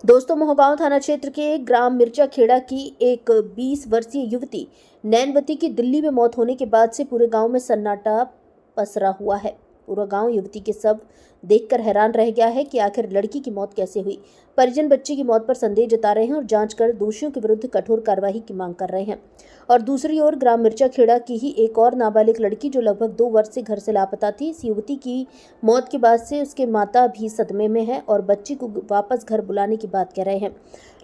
दोस्तों, मोहगांव थाना क्षेत्र के ग्राम मिर्चा खेड़ा की एक 20 वर्षीय युवती नैनवती की दिल्ली में मौत होने के बाद से पूरे गांव में सन्नाटा पसरा हुआ है। पूरा गांव युवती के शव देखकर हैरान रह गया है कि आखिर लड़की की मौत कैसे हुई। परिजन बच्ची की मौत पर संदेह जता रहे हैं और जांच कर दोषियों के विरुद्ध कठोर कार्रवाई की मांग कर रहे हैं। और दूसरी ओर ग्राम मिर्चा खेड़ा की ही एक और नाबालिग लड़की जो लगभग 2 वर्ष से घर से लापता थी, इस युवती की मौत के बाद से उसके माता भी सदमे में है और बच्ची को वापस घर बुलाने की बात कह रहे हैं।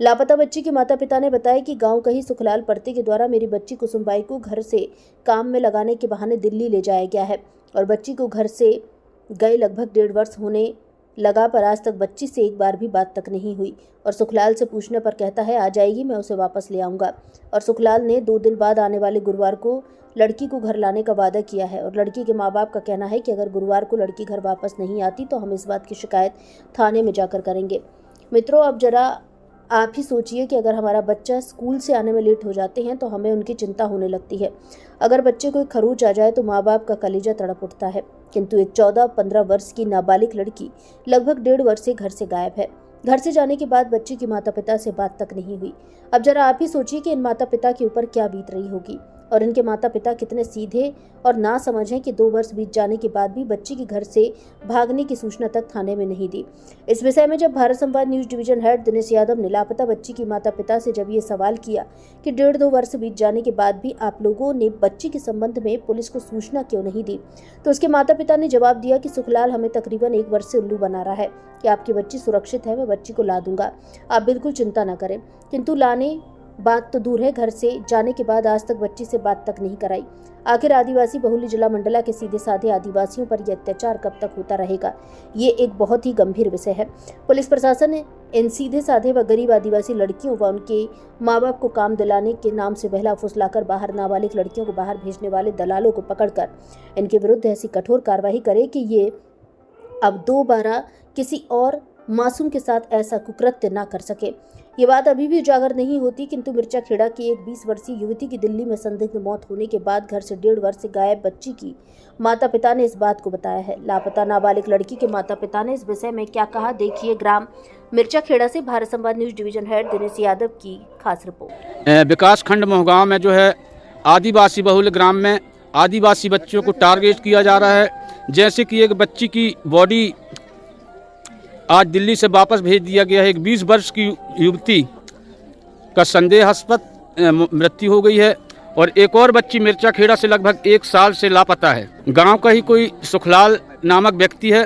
लापता बच्ची के माता पिता ने बताया कि गांव का ही सुखलाल परते के द्वारा मेरी बच्ची कुसुमबाई को घर से काम में लगाने के बहाने दिल्ली ले जाया गया है और बच्ची को घर से गए लगभग 1.5 वर्ष होने लगा, पर आज तक बच्ची से एक बार भी बात तक नहीं हुई। और सुखलाल से पूछने पर कहता है आ जाएगी, मैं उसे वापस ले आऊँगा। और सुखलाल ने 2 दिन बाद आने वाले गुरुवार को लड़की को घर लाने का वादा किया है और लड़की के माँ बाप का कहना है कि अगर गुरुवार को लड़की घर वापस नहीं आती तो हम इस बात की शिकायत थाने में जाकर करेंगे। मित्रों, अब जरा आप ही सोचिए कि अगर हमारा बच्चा स्कूल से आने में लेट हो जाते हैं तो हमें उनकी चिंता होने लगती है। अगर बच्चे को एक खरोच आ जाए तो माँ बाप का कलेजा तड़प उठता है, किंतु एक 14-15 वर्ष की नाबालिग लड़की लगभग 1.5 वर्ष से घर से गायब है। घर से जाने के बाद बच्ची की माता पिता से बात तक नहीं हुई। अब जरा आप ही सोचिए कि इन माता पिता के ऊपर क्या बीत रही होगी और इनके माता पिता कितने सीधे और ना समझ हैं कि 2 वर्ष बीत जाने के बाद भी बच्ची की घर से भागने की सूचना तक थाने में नहीं दी। इस विषय में जब भारत संवाद news division head Dinesh Yadav ने लापता बच्ची की माता पिता से जब ये सवाल किया कि 1.5-2 वर्ष बीत जाने के बाद भी आप लोगों ने बच्ची के संबंध में पुलिस को सूचना क्यों नहीं दी, तो उसके माता पिता ने जवाब दिया कि सुखलाल हमें तकरीबन 1 वर्ष से उल्लू बना रहा है कि आपकी बच्ची सुरक्षित है, मैं बच्ची को ला दूंगा, आप बिल्कुल चिंता न करें। किंतु लाने बात तो दूर है, घर से जाने के बाद आज तक बच्ची से बात तक नहीं कराई। आखिर आदिवासी बहुल्य जिला मंडला के सीधे साधे आदिवासियों पर यह अत्याचार कब तक होता रहेगा, ये एक बहुत ही गंभीर विषय है। पुलिस प्रशासन ने इन सीधे साधे व गरीब आदिवासी लड़कियों व उनके माँ बाप को काम दिलाने के नाम से बहला फुसलाकर बाहर नाबालिग लड़कियों को बाहर भेजने वाले दलालों को पकड़कर इनके विरुद्ध ऐसी कठोर कार्रवाई करे कि ये अब दोबारा किसी और मासूम के साथ ऐसा कुकृत्य ना कर सके। ये बात अभी भी उजागर नहीं होती, किंतु मिर्चा खेड़ा की एक 20 वर्षीय युवती की दिल्ली में संदिग्ध मौत होने के बाद घर से 1.5 वर्ष से गायब बच्ची की माता पिता ने इस बात को बताया है। लापता नाबालिग लड़की के माता पिता ने इस विषय में क्या कहा, देखिए ग्राम मिर्चा खेड़ा से भारत संवाद news division head Dinesh Yadav की खास रिपोर्ट। विकास खंड मोहगांव में जो है आदिवासी बहुल्य ग्राम में आदिवासी बच्चों को टारगेट किया जा रहा है। जैसे कि एक बच्ची की बॉडी आज दिल्ली से वापस भेज दिया गया है। एक 20 वर्ष की युवती का संदेहास्पद मृत्यु हो गई है और एक और बच्ची मिर्चा खेड़ा से लगभग 1 साल से लापता है। गांव का ही कोई सुखलाल नामक व्यक्ति है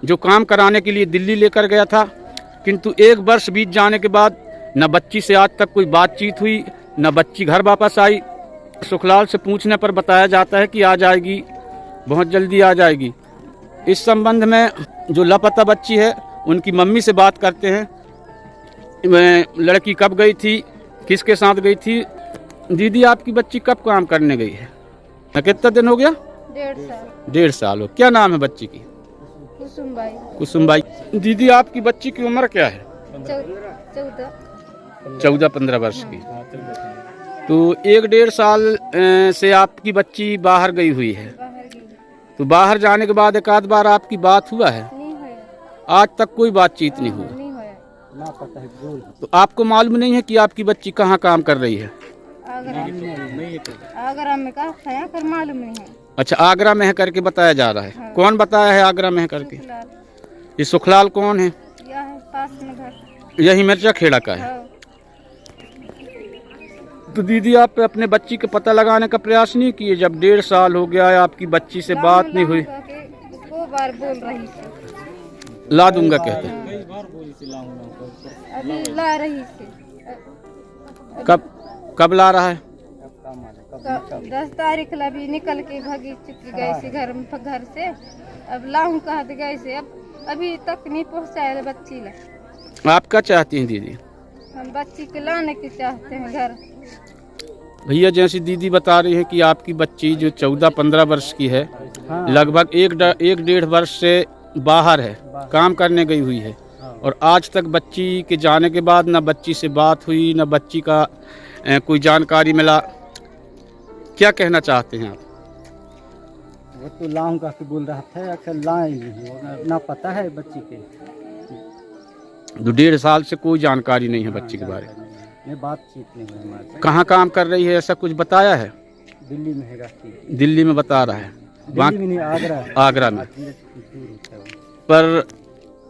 जो काम कराने के लिए दिल्ली लेकर गया था, किंतु 1 वर्ष बीत जाने के बाद न बच्ची से आज तक कोई बातचीत हुई, न बच्ची घर वापस आई। सुखलाल से पूछने पर बताया जाता है कि आ जाएगी, बहुत जल्दी आ जाएगी। इस संबंध में जो लापता बच्ची है उनकी मम्मी से बात करते हैं। लड़की कब गई थी, किसके साथ गई थी? दीदी, आपकी बच्ची कब काम करने गई है? कितना दिन हो गया? 1.5 साल। 1.5 साल हो। क्या नाम है बच्ची की? कुसुमबाई। कुसुमबाई। दीदी, आपकी बच्ची की उम्र क्या है? 14-15 वर्ष की। तो 1-1.5 साल से आपकी बच्ची बाहर गई हुई है। तो बाहर जाने के बाद 1 आध बार आपकी बात हुआ है? आज तक कोई बातचीत नहीं हुई। तो आपको मालूम नहीं है कि आपकी बच्ची कहाँ काम कर रही है? आगरा में का खाया कर मालूम नहीं है। अच्छा, आगरा में है करके बताया जा रहा है। हाँ। कौन बताया है आगरा में है करके? ये सुखलाल कौन है? यह है पास में घर। यही मिर्चा खेड़ा का है। हाँ। तो दीदी, आप अपने बच्ची का पता लगाने का प्रयास नहीं किए? जब 1.5 साल हो गया है आपकी बच्ची से बात नहीं हुई। 2 बार बोल रही थी, ला दूंगा कहते हैं। अभी ला रही थी। कब ला रहा है? 10 तारीख ला भी निकल के भागी चुकी गई से घर से। अब लाऊं कहा गए से, अब अभी तक नहीं पहुंचाया बच्ची ला। आप क्या चाहती हैं दीदी? हम बच्ची को लाने की चाहते हैं घर। भैया, जैसी दीदी बता रही है कि आपकी बच्ची जो 14-15 वर्ष की है, लगभग 1-1.5 वर्ष से बाहर है, काम करने गई हुई है और आज तक बच्ची के जाने के बाद न बच्ची से बात हुई, न बच्ची का कोई जानकारी मिला। क्या कहना चाहते हैं आप? वो तो लाऊंगा कि बोल रहा था, अक्सर लाए नहीं, ना पता है बच्ची के। तो 1.5 साल से कोई जानकारी नहीं है बच्ची के बारे में। नहीं, बातचीत नहीं हुई हमारे। कहाँ काम कर रही है ऐसा कुछ बताया है? दिल्ली में है रहती। दिल्ली में बता रहा है, दिल्ली में नहीं, आगरा है। आगरा में। दूर होता है वो। पर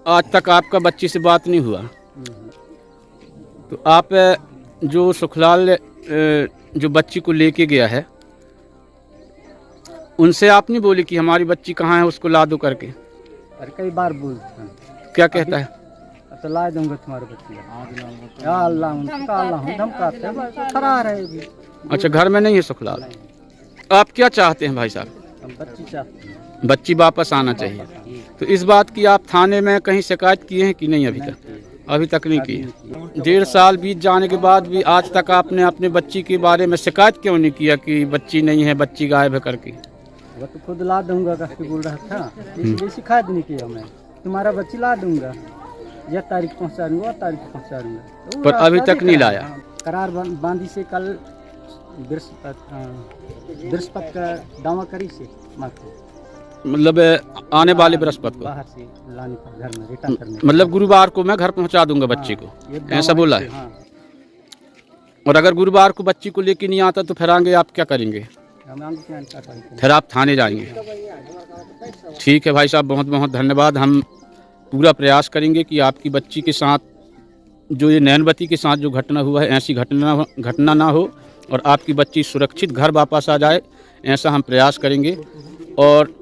आज तक आपका बच्ची से बात नहीं हुआ। तो आप जो सुखलाल जो बच्ची को लेके गया है उनसे आप नहीं बोली कि हमारी बच्ची कहाँ है, उसको ला दो करके? अरे कई बार बोलते हैं। क्या कहता है? अब तो ला दूंगा तुम्हारे बच्ची को। या अल्लाह धमकाते हैं, बस फरार है अभी। अच्छा, घर में नहीं है सुखलाल। आप क्या चाहते हैं भाई साहब? हम बच्ची चाहते हैं। बच्ची वापस आना चाहिए। तो इस बात की आप थाने में कहीं शिकायत किए हैं कि नहीं? अभी तक नहीं की। 1.5 साल बीत जाने के बाद भी आज तक आपने अपने बच्ची के बारे में शिकायत क्यों नहीं किया कि बच्ची नहीं है, बच्ची गायब है करके? वो तो खुद ला दूंगा करके बोल रहा था, इसलिए शिकायत नहीं किया मैं। तुम्हारा बच्ची ला दूंगा, यह तारीख पहुंचा दूंगा, वह तारीख पहुंचा दूंगा। तो पर अभी तक नहीं लाया। करार बांधी से कल बृहस्पति का दावा करी से मात्र, मतलब आने वाले बृहस्पति को बाहर से लाने का, घर में रिटर्न करने। मतलब गुरुवार को मैं घर पहुंचा दूंगा बच्ची को, ऐसा बोला है। हाँ, और अगर गुरुवार को बच्ची को लेके नहीं आता तो फिर आगे आप क्या करेंगे? फिर आप थाने जाएंगे? ठीक है भाई साहब, बहुत बहुत धन्यवाद। हम पूरा प्रयास करेंगे कि आपकी बच्ची के साथ जो ये नैनवती के साथ जो घटना हुआ है ऐसी घटना ना हो और आपकी बच्ची सुरक्षित घर वापस आ जाए, ऐसा हम प्रयास करेंगे। और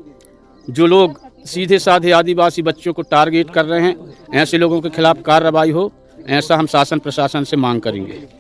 जो लोग सीधे साधे आदिवासी बच्चों को टारगेट कर रहे हैं, ऐसे लोगों के खिलाफ कार्रवाई हो, ऐसा हम शासन प्रशासन से मांग करेंगे।